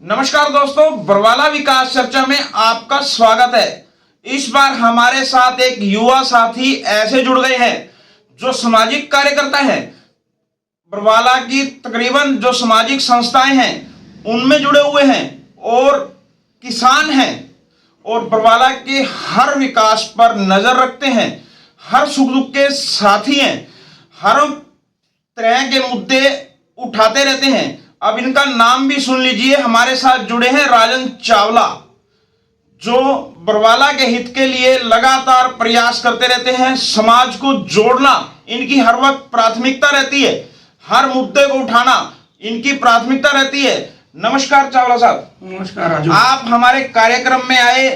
नमस्कार दोस्तों, बरवाला विकास चर्चा में आपका स्वागत है। इस बार हमारे साथ एक युवा साथी ऐसे जुड़ गए हैं जो सामाजिक कार्यकर्ता हैं। बरवाला की तकरीबन जो सामाजिक संस्थाएं हैं उनमें जुड़े हुए हैं और किसान हैं और बरवाला के हर विकास पर नजर रखते हैं, हर सुख दुख के साथी हैं, हर तरह के मुद्दे उठाते रहते हैं। अब इनका नाम भी सुन लीजिए। हमारे साथ जुड़े हैं राजन चावला, जो बरवाला के हित के लिए लगातार प्रयास करते रहते हैं। समाज को जोड़ना इनकी हर वक्त प्राथमिकता रहती है, हर मुद्दे को उठाना इनकी प्राथमिकता रहती है। नमस्कार चावला साहब। नमस्कार राजू। आप हमारे कार्यक्रम में आए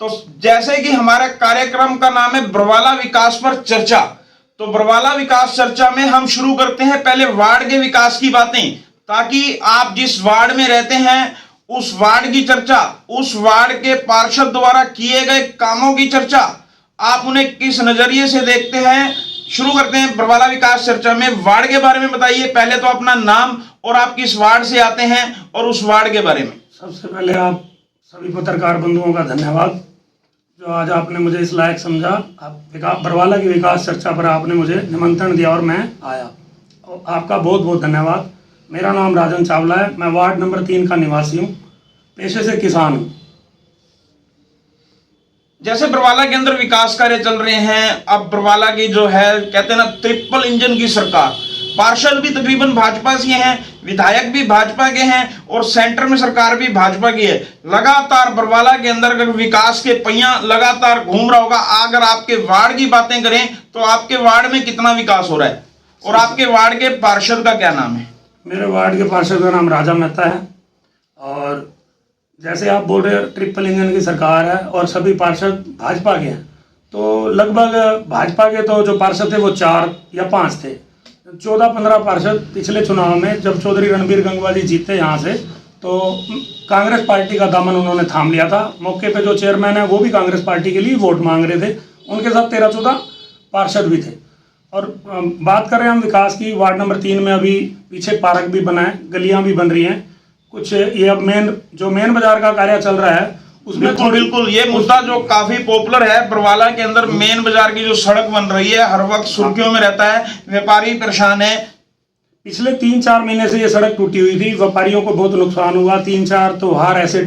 तो जैसे कि हमारे कार्यक्रम का नाम है बरवाला विकास पर चर्चा, तो बरवाला विकास चर्चा में हम शुरू करते हैं पहले वार्ड के विकास की बातें, ताकि आप जिस वार्ड में रहते हैं उस वार्ड की चर्चा, उस वार्ड के पार्षद द्वारा किए गए कामों की चर्चा, आप उन्हें किस नजरिए से देखते हैं। शुरू करते हैं बरवाला विकास चर्चा में। वार्ड के बारे में बताइए, पहले तो अपना नाम और आप किस वार्ड से आते हैं और उस वार्ड के बारे में। सबसे पहले आप सभी पत्रकार बंधुओं का धन्यवाद जो आज आपने मुझे इस लायक समझा। आप बरवाला की विकास चर्चा पर आपने मुझे निमंत्रण दिया और मैं आया, और आपका बहुत बहुत धन्यवाद। मेरा नाम राजन चावला है, मैं वार्ड नंबर 3 का निवासी हूँ, पेशे से किसान हूँ। जैसे बरवाला के अंदर विकास कार्य चल रहे हैं, अब बरवाला की जो है कहते हैं ना ट्रिपल इंजन की सरकार, पार्षद भी तकरीबन भाजपा से हैं, विधायक भी भाजपा के हैं और सेंटर में सरकार भी भाजपा की है। लगातार बरवाला के अंदर विकास के पहिया लगातार घूम रहा होगा। अगर आपके वार्ड की बातें करें तो आपके वार्ड में कितना विकास हो रहा है और आपके वार्ड के पार्षद का क्या नाम है? मेरे वार्ड के पार्षद का नाम राजा मेहता है, और जैसे आप बोल रहे हैं ट्रिपल इंजन की सरकार है और सभी पार्षद भाजपा के हैं, तो लगभग भाजपा के तो जो पार्षद थे वो 4 या 5 थे। 14-15 पार्षद पिछले चुनाव में जब चौधरी रणबीर गंगवा जी जीते यहाँ से, तो कांग्रेस पार्टी का दामन उन्होंने थाम लिया था। मौके पे जो चेयरमैन है वो भी कांग्रेस पार्टी के लिए वोट मांग रहे थे, उनके साथ 13-14 पार्षद भी थे। और बात करें हम विकास की, वार्ड नंबर 3 में अभी पीछे पार्क भी बना है, गलियां भी बन रही हैं कुछ। ये अब मेन बाजार का कार्य चल रहा है उसमें बिल्कुल ये मुद्दा जो काफी पॉपुलर है बरवाला के अंदर, मेन बाजार की जो सड़क बन रही है हर वक्त सुर्खियों में रहता है, व्यापारी परेशान है। पिछले 3-4 महीने से ये सड़क टूटी हुई थी, व्यापारियों को बहुत नुकसान हुआ। 3-4 त्योहार ऐसे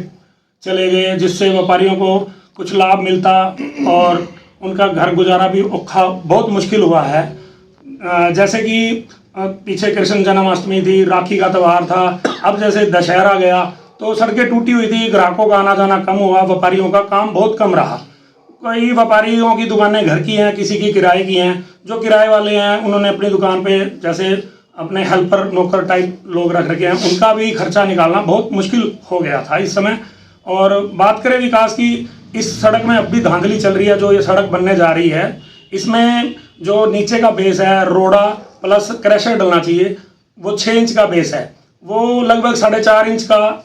चले गए जिससे व्यापारियों को कुछ लाभ मिलता और उनका घर गुजारा भी औखा बहुत मुश्किल हुआ है। जैसे कि पीछे कृष्ण जन्माष्टमी थी, राखी का त्यौहार था, अब जैसे दशहरा गया तो सड़कें टूटी हुई थी, ग्राहकों का आना जाना कम हुआ, व्यापारियों का काम बहुत कम रहा। कई व्यापारियों की दुकानें घर की हैं, किसी की किराए की हैं। जो किराए वाले हैं उन्होंने अपनी दुकान पे जैसे अपने हेल्पर नौकर टाइप लोग रख रखे हैं, उनका भी खर्चा निकालना बहुत मुश्किल हो गया था इस समय। और बात करें विकास की, इस सड़क में अब भी धांधली चल रही है। जो ये सड़क बनने जा रही है इसमें जो नीचे का बेस है रोड़ा प्लस क्रैशर डलना चाहिए, वो 6 इंच का बेस है, वो लगभग 4.5 इंच का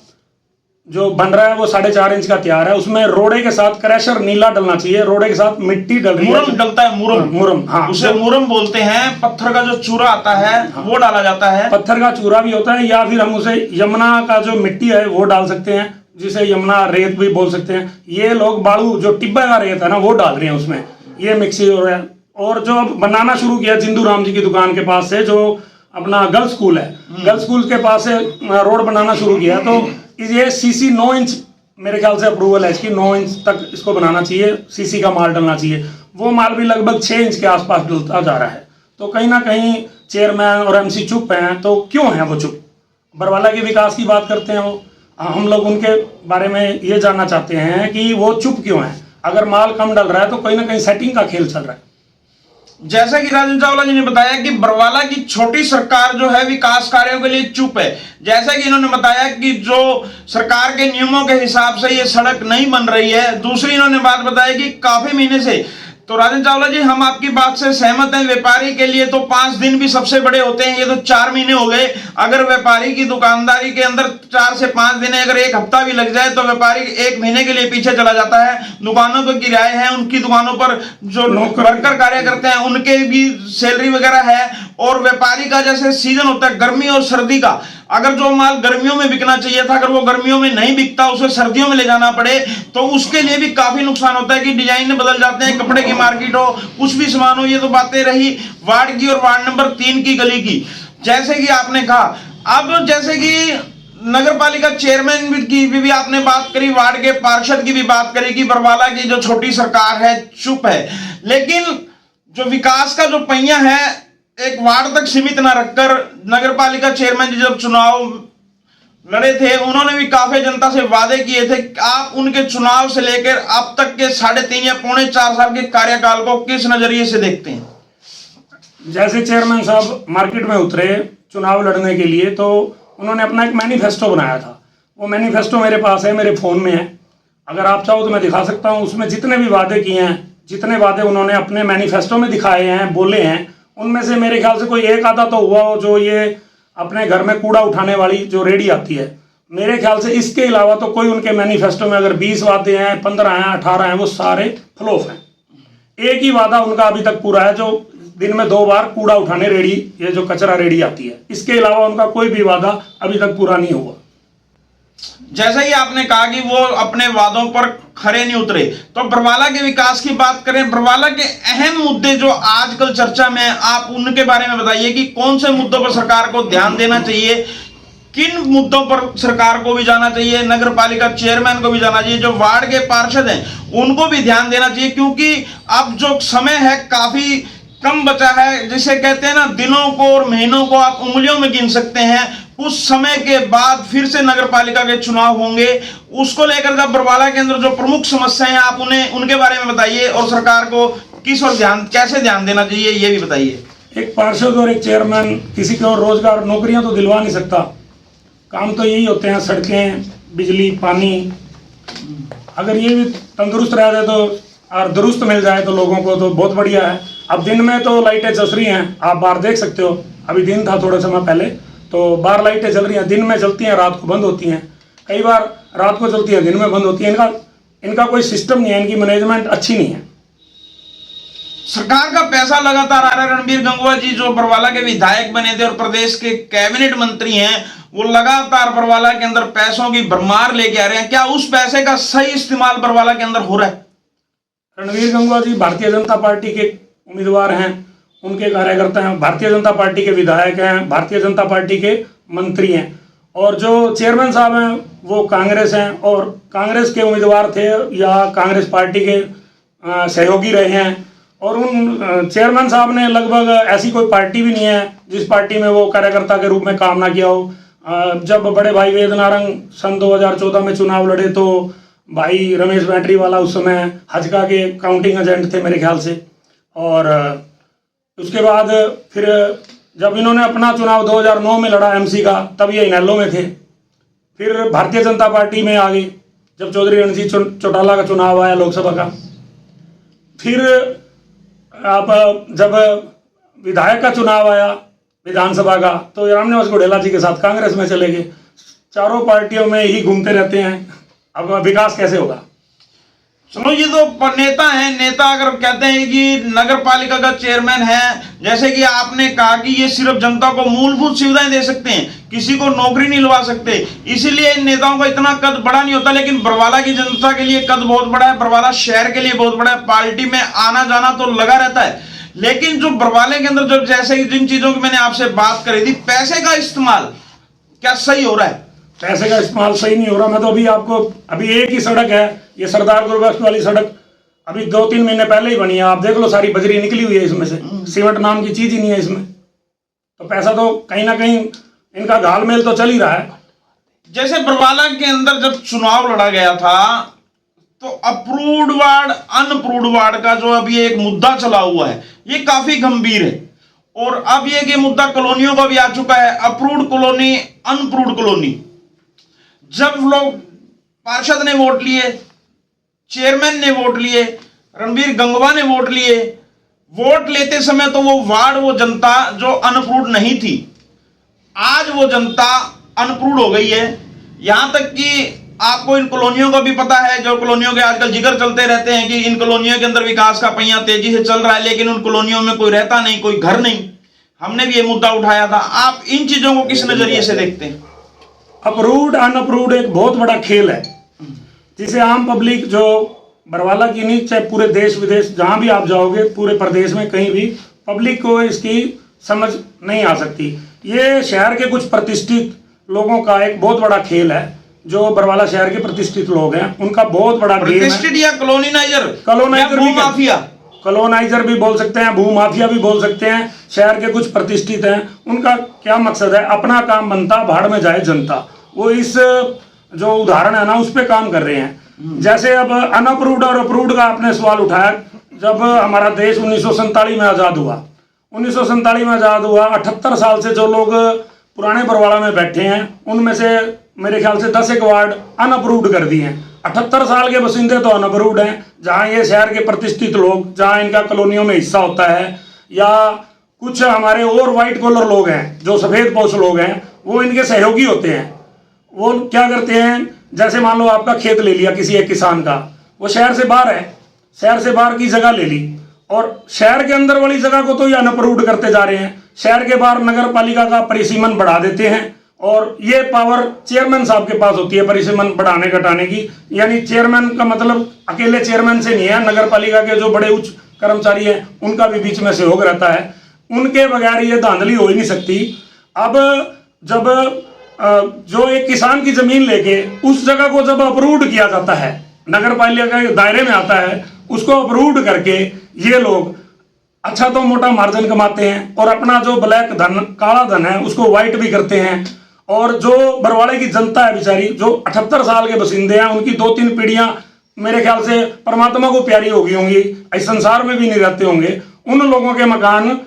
जो बन रहा है वो 4.5 इंच का तैयार है। उसमें रोड़े के साथ क्रैशर नीला डलना चाहिए, रोड़े के साथ मिट्टी डल रही है, मुरम डलता है, मुरम हाँ, उसे मुरम बोलते हैं। पत्थर का जो चूरा आता है वो डाला जाता है। पत्थर का चूरा भी होता है, या फिर हम उसे यमुना का जो मिट्टी है वो डाल सकते हैं, जिसे यमुना रेत भी बोल सकते हैं। ये लोग बालू जो टिब्बा का रेत है ना वो डाल रहे हैं उसमें, ये मिक्सी हो रहा है। और जो बनाना शुरू किया जिंदू राम जी की दुकान के पास से, जो अपना गर्ल्स स्कूल है, गर्ल्स स्कूल के पास से रोड बनाना शुरू किया, तो ये सीसी 9 इंच मेरे ख्याल से अप्रूवल है इसकी, 9 इंच तक इसको बनाना चाहिए, सीसी का माल डलना चाहिए। वो माल भी लगभग 6 इंच के आसपास डलता जा रहा है। तो कहीं ना कहीं चेयरमैन और एमसी चुप हैं। तो क्यों हैं वो चुप? बरवाला के विकास की बात करते हैं वो, हम लोग उनके बारे में ये जानना चाहते हैं कि वो चुप क्यों हैं। अगर माल कम डल रहा है तो कहीं ना कहीं सेटिंग का खेल चल रहा है। जैसा कि राजन चावला जी ने बताया कि बरवाला की छोटी सरकार जो है विकास कार्यों के लिए चुप है। जैसा कि इन्होंने बताया कि जो सरकार के नियमों के हिसाब से ये सड़क नहीं बन रही है। दूसरी इन्होंने बात बताई कि काफी महीने से, तो राजन चावला जी हम आपकी बात से सहमत हैं। व्यापारी के लिए तो 5 दिन भी सबसे बड़े होते हैं, ये तो 4 महीने हो गए। अगर व्यापारी की दुकानदारी के अंदर 4 से 5 दिन है, अगर 1 हफ्ता भी लग जाए तो व्यापारी 1 महीने के लिए पीछे चला जाता है। दुकानों पर किराए हैं, उनकी दुकानों पर जो वर्कर कार्य करते हैं उनके भी सैलरी वगैरह है। और व्यापारी का जैसे सीजन होता है गर्मी और सर्दी का, अगर जो माल गर्मियों में बिकना चाहिए था, अगर वो गर्मियों में नहीं बिकता, उसे सर्दियों में ले जाना पड़े, तो उसके लिए भी काफी नुकसान होता है कि डिजाइन बदल जाते हैं, कपड़े की मार्केट हो, कुछ भी सामान हो। ये तो बातें रही वार्ड की और वार्ड नंबर 3 की गली की। जैसे कि आपने कहा, अब जैसे कि नगर पालिका चेयरमैन की भी आपने बात करी, वार्ड के पार्षद की भी बात करी कि बरवाला की जो छोटी सरकार है चुप है, लेकिन जो विकास का जो पहिया है एक वार्ड तक सीमित ना रखकर नगर पालिका चेयरमैन जी जब चुनाव लड़े थे, उन्होंने भी काफी जनता से वादे किए थे। आप उनके चुनाव से लेकर अब तक के 3.5 या 4.5 साल के कार्यकाल को किस नजरिए से देखते हैं? जैसे चेयरमैन साहब मार्केट में उतरे चुनाव लड़ने के लिए, तो उन्होंने अपना एक मैनिफेस्टो बनाया था। वो मैनिफेस्टो मेरे पास है, मेरे फ़ोन में है, अगर आप चाहो तो मैं दिखा सकता हूँ। उसमें जितने भी वादे किए हैं, जितने वादे उन्होंने अपने मैनिफेस्टो में दिखाए हैं, बोले हैं, उनमें से मेरे ख्याल से कोई एक आधा तो हुआ हो जो ये अपने घर में कूड़ा उठाने वाली जो रेडी आती है। मेरे ख्याल से इसके अलावा तो कोई उनके मैनिफेस्टो में अगर 20 वादे हैं, 15 हैं, 18 हैं, वो सारे फ्लॉप हैं। एक ही वादा उनका अभी तक पूरा है, जो दिन में 2 बार कूड़ा उठाने रेडी, ये जो कचरा रेडी आती है। इसके अलावा उनका कोई भी वादा अभी तक पूरा नहीं हुआ। जैसा ही आपने कहा कि वो अपने वादों पर खरे नहीं उतरे, तो बरवाला के विकास की बात करें, बरवाला के अहम मुद्दे जो आजकल चर्चा में हैं, आप उनके बारे में बताइए कि कौन से मुद्दों पर सरकार को ध्यान देना चाहिए, किन मुद्दों पर सरकार को भी जाना चाहिए, नगर पालिका चेयरमैन को भी जाना चाहिए, जो वार्ड के पार्षद हैं उनको भी ध्यान देना चाहिए, क्योंकि अब जो समय है काफी कम बचा है। जिसे कहते हैं ना, दिनों को और महीनों को आप उंगलियों में गिन सकते हैं। कुछ समय के बाद फिर से नगर पालिका के चुनाव होंगे, उसको लेकर जब बरवाला के अंदर जो प्रमुख समस्याएं हैं आप उन्हें उनके बारे में बताइए, और सरकार को किस और कैसे ध्यान देना चाहिए ये भी बताइए। एक पार्षद और एक चेयरमैन किसी को रोजगार नौकरियां तो दिलवा नहीं सकता, काम तो यही होते हैं, सड़कें, बिजली, पानी। अगर ये भी तंदुरुस्त रह जाए तो और दुरुस्त मिल जाए तो लोगों को, तो बहुत बढ़िया है। अब दिन में तो लाइटें चल रही हैं, आप बाहर देख सकते हो, अभी दिन था थोड़ा समय पहले, तो बाहर लाइटें चल रही हैं, दिन में चलती हैं, रात को बंद होती हैं, कई बार रात को चलती हैं, दिन में बंद होती हैं। इनका कोई सिस्टम नहीं है, इनकी मैनेजमेंट अच्छी नहीं है। सरकार का पैसा लगातार आ रहा है। रणबीर गंगवा जी जो बरवाला के विधायक बने थे और प्रदेश के कैबिनेट मंत्री हैं, वो लगातार बरवाला के अंदर पैसों की भरमार लेके आ रहे हैं। क्या उस पैसे का सही इस्तेमाल बरवाला के अंदर हो रहा है? रणबीर गंगवा जी भारतीय जनता पार्टी के उम्मीदवार हैं, उनके कार्यकर्ता हैं, भारतीय जनता पार्टी के विधायक हैं, भारतीय जनता पार्टी के मंत्री हैं, और जो चेयरमैन साहब हैं वो कांग्रेस हैं और कांग्रेस के उम्मीदवार थे या कांग्रेस पार्टी के सहयोगी रहे हैं। और उन चेयरमैन साहब ने लगभग ऐसी कोई पार्टी भी नहीं है जिस पार्टी में वो कार्यकर्ता के रूप में काम ना किया हो। जब बड़े भाई वेद नारंग सन 2014 में चुनाव लड़े तो भाई रमेश बैटरीवाला उस समय हजका के काउंटिंग एजेंट थे मेरे ख्याल से। और उसके बाद फिर जब इन्होंने अपना चुनाव 2009 में लड़ा एमसी का, तब ये इनेलो में थे। फिर भारतीय जनता पार्टी में आ गई जब चौधरी रणजीत चौटाला का चुनाव आया लोकसभा का। फिर आप जब विधायक का चुनाव आया विधानसभा का, तो रामनिवास घोडेला जी के साथ कांग्रेस में चले गए। चारों पार्टियों में ही घूमते रहते हैं। अब विकास कैसे होगा? सुनो, ये तो नेता हैं। नेता अगर कहते हैं कि नगर पालिका का चेयरमैन है, जैसे कि आपने कहा कि ये सिर्फ जनता को मूलभूत सुविधाएं दे सकते हैं, किसी को नौकरी नहीं लगा सकते, इसीलिए इन नेताओं का इतना कद बड़ा नहीं होता। लेकिन बरवाला की जनता के लिए कद बहुत बड़ा है, बरवाला शहर के लिए बहुत बड़ा है। पार्टी में आना जाना तो लगा रहता है, लेकिन जो बरवाले के अंदर जो जैसे कि जिन चीजों की मैंने आपसे बात करी थी, पैसे का इस्तेमाल क्या सही हो रहा है? पैसे का इस्तेमाल सही नहीं हो रहा। मैं तो अभी एक ही सड़क है, ये सरदार गुरबख्श वाली सड़क, अभी 2-3 महीने पहले ही बनी है। आप देख लो, सारी बजरी निकली हुई है इसमें से, सीमेंट नाम की चीज ही नहीं है इसमें। तो पैसा तो कहीं ना कहीं इनका घालमेल तो चल ही रहा है। जैसे बरवाला के अंदर जब चुनाव लड़ा गया था तो अप्रूव्ड वार्ड अनअप्रूव्ड वार्ड का जो अभी एक मुद्दा चला हुआ है, ये काफी गंभीर है। और अब ये मुद्दा कॉलोनियों का भी आ चुका है, अप्रूव्ड कॉलोनी अनअप्रूव्ड कॉलोनी। जब लोग पार्षद ने वोट लिए, चेयरमैन ने वोट लिए, रणबीर गंगवा ने वोट लिए, वोट लेते समय तो वो वार्ड, वो जनता जो अनअप्रूव्ड नहीं थी, आज वो जनता अनअप्रूव्ड हो गई है। यहां तक कि आपको इन कॉलोनियों का भी पता है, जो कॉलोनियों के आजकल जिक्र चलते रहते हैं कि इन कॉलोनियों के अंदर विकास का पहिया तेजी से चल रहा है, लेकिन उन कॉलोनियों में कोई रहता नहीं, कोई घर नहीं। हमने भी ये मुद्दा उठाया था। आप इन चीजों को किस नजरिए से देखते हैं? अप्रूव्ड अनअप्रूव्ड एक बहुत बड़ा खेल है, जिसे आम पब्लिक जो बरवाला की नहीं, चाहे पूरे देश विदेश जहां भी आप जाओगे, पूरे प्रदेश में कहीं भी पब्लिक को इसकी समझ नहीं आ सकती। ये शहर के कुछ प्रतिष्ठित लोगों का एक बहुत बड़ा खेल है, जो बरवाला शहर के प्रतिष्ठित लोग हैं, उनका बहुत बड़ा गेम है। प्रतिष्ठित या कॉलोनाइजर भी माफिया, कॉलोनाइजर भी बोल सकते हैं, भू माफिया भी बोल सकते हैं। शहर के कुछ प्रतिष्ठित हैं, उनका क्या मकसद है, अपना काम बनता भाड़ में जाए जनता। वो इस जो उदाहरण है ना, उस पर काम कर रहे हैं। जैसे अब अनअप्रूव्ड और अप्रूव्ड का आपने सवाल उठाया। जब हमारा देश 1947 में आज़ाद हुआ, 1947 में आज़ाद हुआ, 78 साल से जो लोग पुराने बरवाला में बैठे हैं, उनमें से मेरे ख्याल से 10 एक वार्ड अनअप्रूव्ड कर दिए हैं। 78 साल के बसिंदे तो अनअप्रूव्ड हैं। जहाँ ये शहर के प्रतिष्ठित लोग, जहाँ इनका कॉलोनियों में हिस्सा होता है, या कुछ हमारे और वाइट कॉलर लोग हैं, जो सफ़ेद पोश लोग हैं, वो इनके सहयोगी होते हैं। वो क्या करते हैं, जैसे मान लो आपका खेत ले लिया किसी एक किसान का, वो शहर से बाहर है, शहर से बाहर की जगह ले ली, और शहर के अंदर वाली जगह को तो ये अनअप्रूव्ड करते जा रहे हैं। शहर के बाहर नगर पालिका का परिसीमन बढ़ा देते हैं, और ये पावर चेयरमैन साहब के पास होती है परिसीमन बढ़ाने घटाने की। यानी चेयरमैन का मतलब अकेले चेयरमैन से नहीं है, नगर पालिका के जो बड़े उच्च कर्मचारी हैं उनका भी बीच में सहयोग रहता है। उनके बगैर ये धांधली हो ही नहीं सकती। अब जब जो एक किसान की जमीन लेके उस जगह को जब अप्रूव्ड किया जाता है, नगर पालिका के दायरे में आता है, उसको अप्रूव्ड करके ये लोग अच्छा तो मोटा मार्जिन कमाते हैं, और अपना जो ब्लैक धन, काला धन है, उसको व्हाइट भी करते हैं। और जो बरवाड़े की जनता है बेचारी, जो 78 साल के बसिंदे हैं, उनकी 2-3 पीढ़ियां मेरे ख्याल से परमात्मा को प्यारी हो गई होंगी, इस संसार में भी नहीं रहते होंगे। उन लोगों के मकान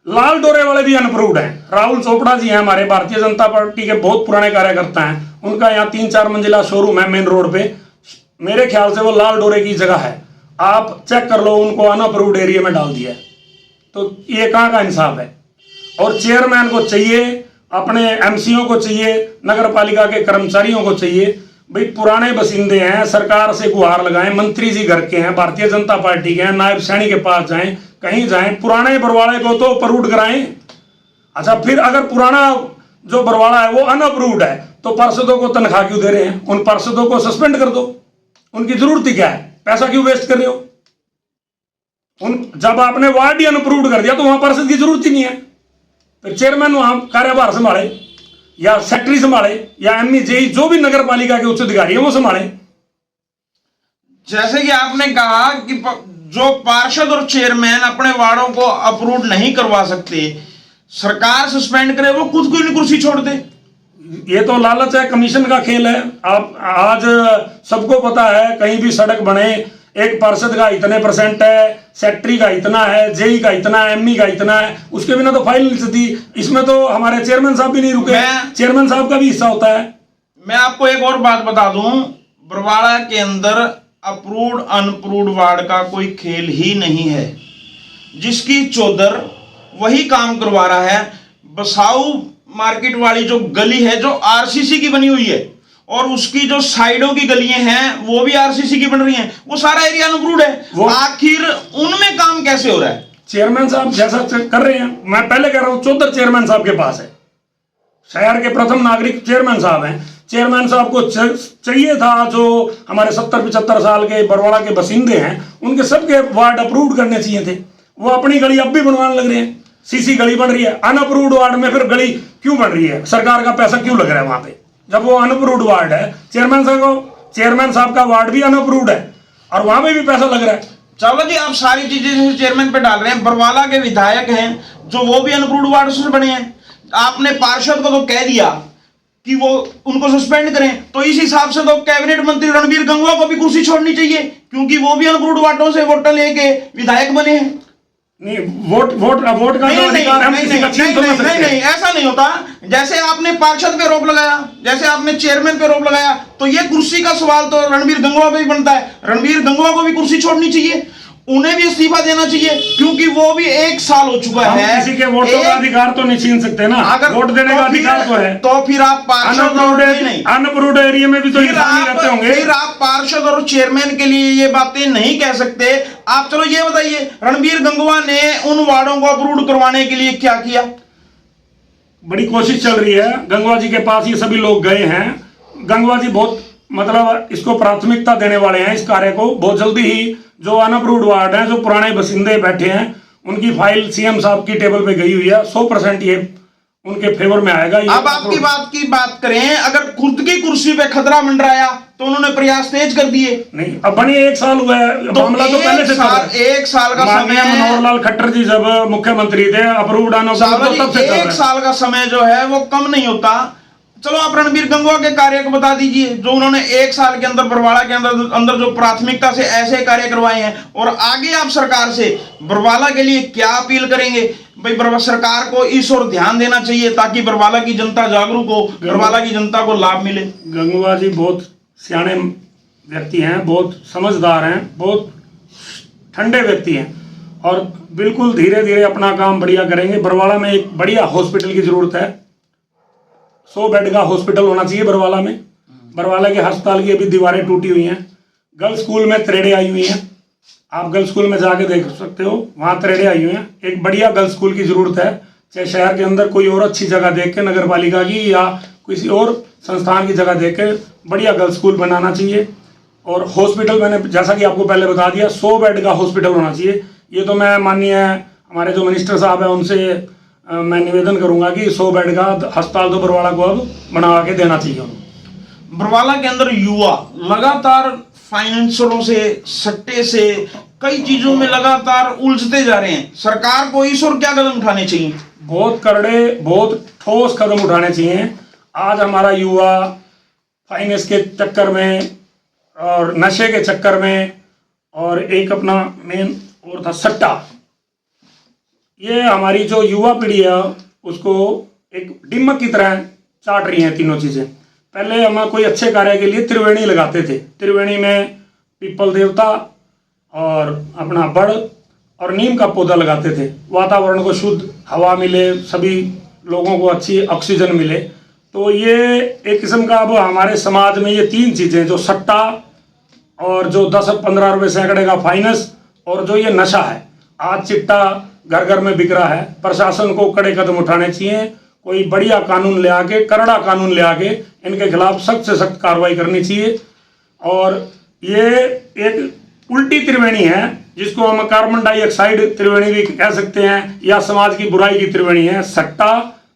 लाल डोरे वाले भी अनअप्रूव्ड हैं। राहुल चोपड़ा जी हैं, हमारे भारतीय जनता पार्टी के बहुत पुराने कार्यकर्ता हैं, उनका यहाँ 3-4 मंजिला शोरूम है मेन रोड पे। मेरे ख्याल से वो लाल डोरे की जगह है, आप चेक कर लो, उनको अनअप्रूव्ड एरिया में डाल दिया है। तो ये कहाँ का इंसाफ है? और चेयरमैन को चाहिए, अपने एमसीओ को चाहिए, नगर पालिका के कर्मचारियों को चाहिए, भाई पुराने बसिंदे हैं, सरकार से गुहार लगाएं, मंत्री जी घर के हैं, भारतीय जनता पार्टी के हैं, नायब सैनी के पास जाएं, कहीं जाएं, पुराने बरवाड़े को तो अप्रूव्ड कराएं। अच्छा, फिर अगर पुराना जो बरवाड़ा है वो अनअप्रूव्ड है, तो पार्षदों को तनख्वाह क्यों दे रहे हैं? उन पार्षदों को सस्पेंड कर दो, उनकी जरूरत ही क्या है? पैसा क्यों वेस्ट कर रहे हो? जब आपने वार्ड ही अनअप्रूव्ड कर दिया तो वहां पार्षद की जरूरत ही नहीं है। फिर चेयरमैन वहां कार्यभार संभाले, या सेक्रेटरी संभाले, या एमई जेई जो भी नगर पालिका के उच्च अधिकारी है वो संभाले। जैसे कि आपने कहा कि जो पार्षद और चेयरमैन अपने वार्डों को अप्रूव नहीं करवा सकते, सरकार सस्पेंड करे, वो खुद क्यों नहीं कुर्सी छोड़ दे? ये तो लालच है, कमीशन का खेल है। आप आज सबको पता है, कहीं भी सड़क बने, एक पार्षद का इतने % है, सेक्रेटरी का इतना है, जेई का इतना है, एमई का इतना है, उसके बिना तो फाइल नहीं चलती। इसमें तो हमारे चेयरमैन साहब भी नहीं रुके, चेयरमैन साहब का भी हिस्सा होता है। मैं आपको एक और बात बता दूं, बरवाड़ा के अंदर अप्रूव्ड अनअप्रूव्ड वार्ड का कोई खेल ही नहीं है। जिसकी चौधर वही काम करवा रहा है। बसाऊ मार्केट वाली जो गली है, जो आरसीसी की बनी हुई है, और उसकी जो साइडों की गलियां हैं वो भी आरसीसी की बन रही हैं, वो सारा एरिया अनअप्रूव्ड है। आखिर उनमें काम कैसे हो रहा है? चेयरमैन साहब जैसा कर रहे हैं, मैं पहले कह रहा हूं, चौधर चेयरमैन साहब के पास है, शहर के प्रथम नागरिक चेयरमैन साहब हैं। चेयरमैन साहब को चाहिए था, जो हमारे 70-75 साल के बरवाड़ा के बसिंदे हैं, उनके सबके वार्ड अप्रूव्ड करने चाहिए थे। वो अपनी गली अब भी बनवाने लग रहे हैं, सीसी गली बन रही है। अनअप्रूव्ड वार्ड में फिर गली क्यों बन रही है? सरकार का पैसा क्यों लग रहा है वहां पे, जब वो अनअप्रूव्ड वार्ड है? चेयरमैन साहब का वार्ड भी अनअप्रूव्ड है और वहां पे भी पैसा लग रहा है। चलो जी, आप सारी चीजें चेयरमैन पे डाल रहे हैं। बरवाला के विधायक हैं जो वो भी अनअप्रूव्ड वार्ड से बने हैं। आपने पार्षद को तो कह दिया कि वो उनको सस्पेंड करें, तो इस हिसाब से तो कैबिनेट मंत्री रणबीर गंगवा को भी कुर्सी छोड़नी चाहिए, क्योंकि वो भी अनअप्रूव्ड वार्डों से वोट लेके विधायक बने हैं। नहीं, वोट का अधिकार हम किसी का छीन नहीं सकते। नहीं, ऐसा नहीं होता। जैसे आपने पार्षद पे रोक लगाया, जैसे आपने चेयरमैन पे रोक लगाया, तो ये कुर्सी का सवाल तो रणबीर गंगवा पे भी बनता है। रणबीर गंगवा को भी कुर्सी छोड़नी चाहिए, उन्हें भी इस्तीफा देना चाहिए, क्योंकि वो भी 1 साल हो चुका है। किसी के वोटों का अधिकार तो नहीं छीन सकते ना, अगर वोट देने का अधिकार तो है। तो फिर आप अनअप्रूव्ड एरिया में भी तो इंसान रहते होंगे। फिर आप पार्षद और चेयरमैन के लिए ये बातें नहीं कह सकते आप। चलो ये बताइए, रणबीर गंगवा ने उन वार्डों को अप्रूव करवाने के लिए क्या किया? बड़ी कोशिश चल रही है। गंगवा जी के पास ये सभी लोग गए हैं। गंगवा जी बहुत मतलब इसको प्राथमिकता देने वाले हैं, इस कार्य को। बहुत जल्दी ही जो अनअप्रूव्ड वार्ड हैं, जो पुराने बसिंदे बैठे हैं, उनकी फाइल सीएम साहब की टेबल पे गई हुई है। 100% ये उनके फेवर में आएगा। अब आपकी बात की बात करें, अगर खुद की कुर्सी पे खतरा मंडराया तो उन्होंने प्रयास तेज कर दिए। नहीं, अब बने 1 साल हुआ है, तो मामला तो पहले से चल रहा है। 1 साल का समय मनोहर लाल खट्टर जी जब मुख्यमंत्री थे, अप्रूव्ड अनअप्रूव्ड तब से चल रहा है। 1 साल का समय जो है वो कम नहीं होता। चलो आप रणबीर गंगवा के कार्य को बता दीजिए, जो उन्होंने 1 साल के अंदर बरवाला के अंदर जो प्राथमिकता से ऐसे कार्य करवाए हैं, और आगे आप सरकार से बरवाला के लिए क्या अपील करेंगे? भाई सरकार को इस ओर ध्यान देना चाहिए ताकि बरवाला की जनता जागरूक हो, बरवाला की जनता को लाभ मिले। गंगवा जी बहुत सियाने व्यक्ति हैं, बहुत समझदार हैं, बहुत ठंडे व्यक्ति हैं और बिल्कुल धीरे धीरे अपना काम बढ़िया करेंगे। बरवाला में एक बढ़िया हॉस्पिटल की जरूरत है। 100 बेड का हॉस्पिटल होना चाहिए बरवाला में। बरवाला के अस्पताल की अभी दीवारें टूटी हुई हैं। गर्ल्स स्कूल में त्रेड़े आई हुई हैं। आप गर्ल्स स्कूल में जाके देख सकते हो, वहाँ त्रेड़े आई हुई हैं। एक बढ़िया गर्ल्स स्कूल की जरूरत है। चाहे शहर के अंदर कोई और अच्छी जगह देख के, नगर पालिका की या किसी और संस्थान की जगह देख के बढ़िया गर्ल्स स्कूल बनाना चाहिए। और हॉस्पिटल मैंने जैसा कि आपको पहले बता दिया, 100 बेड का हॉस्पिटल होना चाहिए। ये तो मैं माननीय हमारे जो मिनिस्टर साहब हैं उनसे मैं निवेदन करूंगा कि 100 बेड का अस्पताल तो बरवाला को अब बना के देना चाहिए। बरवाला के अंदर युवा लगातार फाइनेंसरों से, सट्टे से, कई चीजों में लगातार उलझते जा रहे हैं। सरकार को इस ओर क्या कदम उठाने चाहिए? बहुत करड़े, बहुत ठोस कदम उठाने चाहिए। आज हमारा युवा फाइनेंस के चक्कर में और नशे के चक्कर में, और एक अपना मेन और था सट्टा, ये हमारी जो युवा पीढ़ी है उसको एक दिमक की तरह चाट रही हैं तीनों चीज़ें। पहले हम कोई अच्छे कार्य के लिए त्रिवेणी लगाते थे। त्रिवेणी में पीपल देवता और अपना बड़ और नीम का पौधा लगाते थे। वातावरण को शुद्ध हवा मिले, सभी लोगों को अच्छी ऑक्सीजन मिले। तो ये एक किस्म का अब हमारे समाज में ये 3 चीज़ें, जो सट्टा और जो 10-15 रुपये सैकड़े का फाइनेंस और जो ये नशा है, आज चिट्टा घर घर में बिक रहा है। प्रशासन को कड़े कदम उठाने चाहिए। कोई बढ़िया कानून ले आके, करड़ा कानून ले आके इनके खिलाफ सख्त से सख्त कार्रवाई करनी चाहिए। और ये एक उल्टी त्रिवेणी है, जिसको हम कार्बन डाइऑक्साइड त्रिवेणी भी कह सकते हैं, या समाज की बुराई की त्रिवेणी है। सट्टा,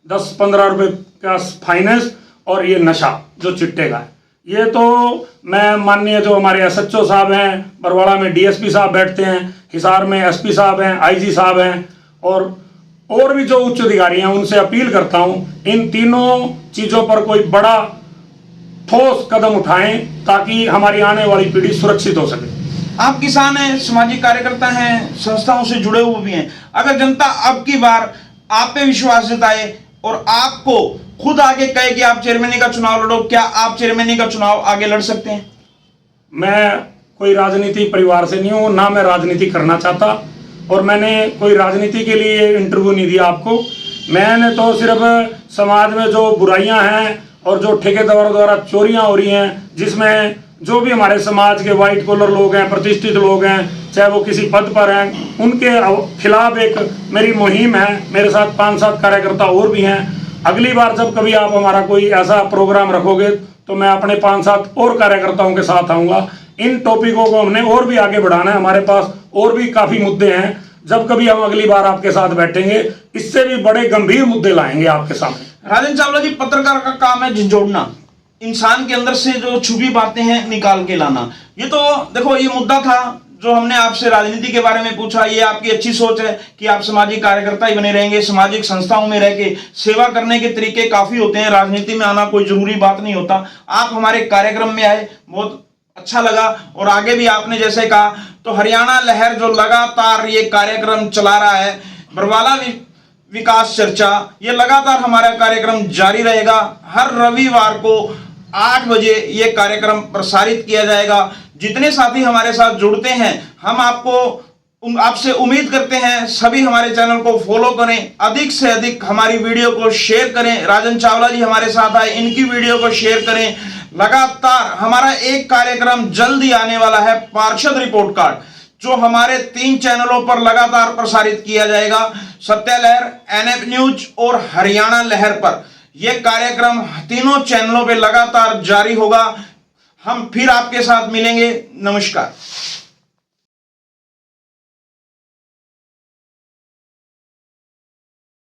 10-15 रुपये का फाइनेंस और ये नशा जो चिट्टे का है। ये तो मैं माननीय जो हमारे SHO साहब हैं, बरवाड़ा में DSP साहब बैठते हैं, हिसार में SP साहब हैं, IG साहब हैं, और भी जो उच्च अधिकारी हैं, उनसे अपील करता हूं इन तीनों चीज़ों पर कोई बड़ा ठोस कदम उठाएं ताकि हमारी आने वाली पीढ़ी सुरक्षित हो सके। आप किसान हैं, सामाजिक कार्यकर्ता हैं, संस्थाओं से जुड़े हुए भी हैं। अगर जनता अब की बार आप पे विश्वास जताए और आपको खुद आगे कहे कि आप चेयरमैनी का चुनाव लड़ो, क्या आप चेयरमैनी का चुनाव आगे लड़ सकते हैं? मैं कोई राजनीति परिवार से नहीं हूँ, ना मैं राजनीति करना चाहता, और मैंने कोई राजनीति के लिए इंटरव्यू नहीं दिया आपको। मैंने तो सिर्फ समाज में जो बुराइयां हैं और जो ठेकेदारों द्वारा चोरियां हो रही हैं, जिसमें जो भी हमारे समाज के वाइट कॉलर लोग हैं, प्रतिष्ठित लोग हैं, चाहे वो किसी पद पर हैं, उनके खिलाफ एक मेरी मुहिम है। मेरे साथ 5-7 कार्यकर्ता और भी हैं। अगली बार जब कभी आप हमारा कोई ऐसा प्रोग्राम रखोगे तो मैं अपने 5-7 और कार्यकर्ताओं के साथ आऊँगा। इन टॉपिकों को हमने और भी आगे बढ़ाना है। हमारे पास और भी काफ़ी मुद्दे हैं। जब कभी हम अगली बार आपके साथ बैठेंगे, इससे भी बड़े गंभीर मुद्दे लाएंगे आपके सामने। राजन चावला जी, पत्रकार का काम है झंझोड़ना, इंसान के अंदर से जो छुपी बातें हैं निकाल के लाना। ये तो देखो, ये मुद्दा था जो हमने आपसे राजनीति के बारे में पूछा। ये आपकी अच्छी सोच है कि आप सामाजिक कार्यकर्ता ही बने रहेंगे। सामाजिक संस्थाओं में रह के सेवा करने के तरीके काफी होते हैं, राजनीति में आना कोई जरूरी बात नहीं होता। आप हमारे कार्यक्रम में आए, बहुत अच्छा लगा। और आगे भी आपने जैसे कहा, तो हरियाणा लहर जो लगातार ये कार्यक्रम चला रहा है, बरवाला विकास चर्चा, ये लगातार हमारा कार्यक्रम जारी रहेगा। हर रविवार को 8 बजे ये कार्यक्रम प्रसारित किया जाएगा। जितने साथी हमारे साथ जुड़ते हैं, हम आपसे उम्मीद करते हैं सभी हमारे चैनल को फॉलो करें, अधिक से अधिक हमारी वीडियो को शेयर करें। राजन चावला जी हमारे साथ आए, इनकी वीडियो को शेयर करें। लगातार हमारा एक कार्यक्रम जल्दी आने वाला है, पार्षद रिपोर्ट कार्ड। जो हमारे 3 चैनलों पर लगातार प्रसारित किया जाएगा, सत्य लहर, NF न्यूज और हरियाणा लहर पर। यह कार्यक्रम तीनों चैनलों पे लगातार जारी होगा। हम फिर आपके साथ मिलेंगे। नमस्कार।